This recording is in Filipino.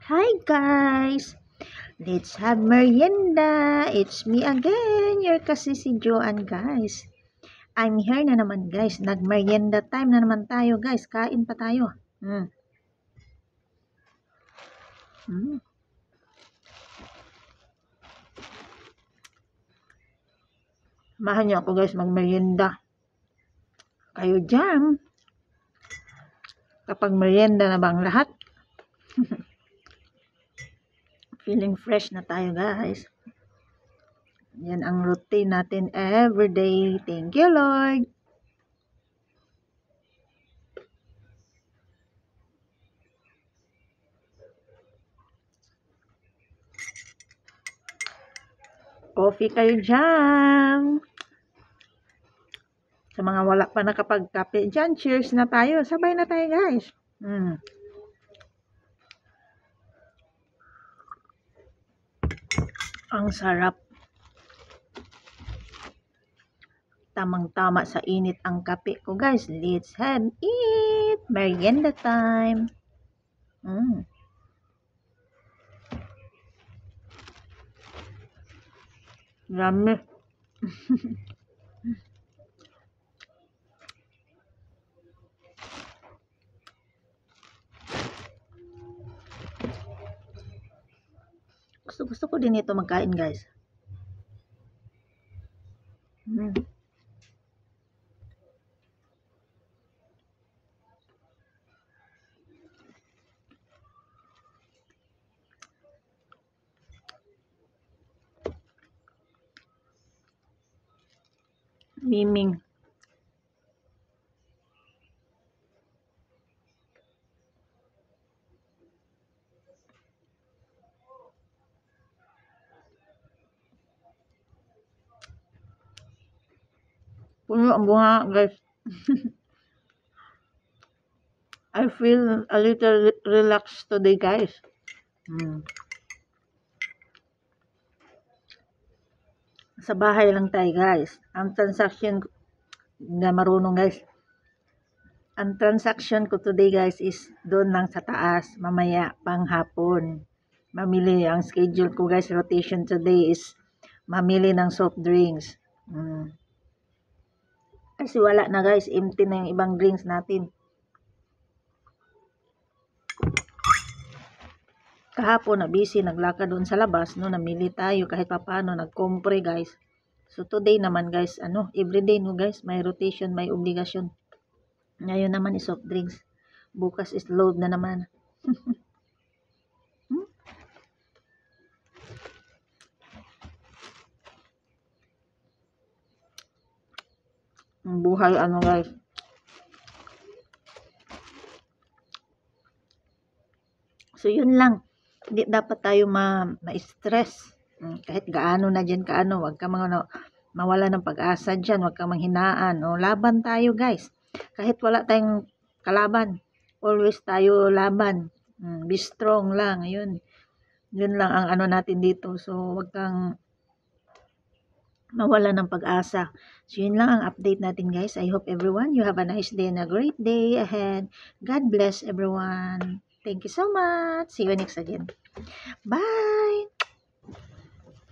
Hi guys! Let's have merienda! It's me again, your kasisi Joanne guys. I'm here na naman guys. Nag-merienda time na naman tayo guys. Kain pa tayo. Mm. Mm. Samahan niyo ako guys mag-merienda. Kayo dyan. Kapag merienda na bang lahat? Feeling fresh na tayo guys. Yan ang routine natin everyday. Thank you Lord. Coffee kayo dyan. Sa mga wala pa nakapagkape dyan, cheers na tayo. Sabay na tayo guys. Ang sarap. Tamang-tama sa init ang kape ko guys. Let's have it. Merienda time. Yummy. Gusto ko din ito magkain guys. Miming. Puno ang bunga guys. I feel a little relaxed today guys. Sa bahay lang tayo guys. Ang transaction na marunong guys. Ang transaction ko today guys is doon lang sa taas. Mamaya pang hapon. Mamili ang schedule ko guys. Rotation today is mamili ng soft drinks. Kasi wala na guys. Empty na yung ibang drinks natin. Kahapon na busy, naglakad doon sa labas, no, namili tayo kahit papaano, nagkompre guys. So today naman guys, everyday no guys, may rotation, may obligasyon. Ngayon naman is soft drinks. Bukas is load na naman. Ang buhay guys. So yun lang. Hindi dapat tayo ma-stress. Kahit gaano na dyan kaano, wag ka mawala ng pag-asa dyan, wag ka manghinaan. Laban tayo guys. Kahit wala tayong kalaban, always tayo laban. Be strong lang, yun. Yun lang ang natin dito. So wag kang mawala ng pag-asa. So yun lang ang update natin guys. I hope everyone you have a nice day and a great day ahead. God bless everyone. Thank you so much. See you next again. Bye!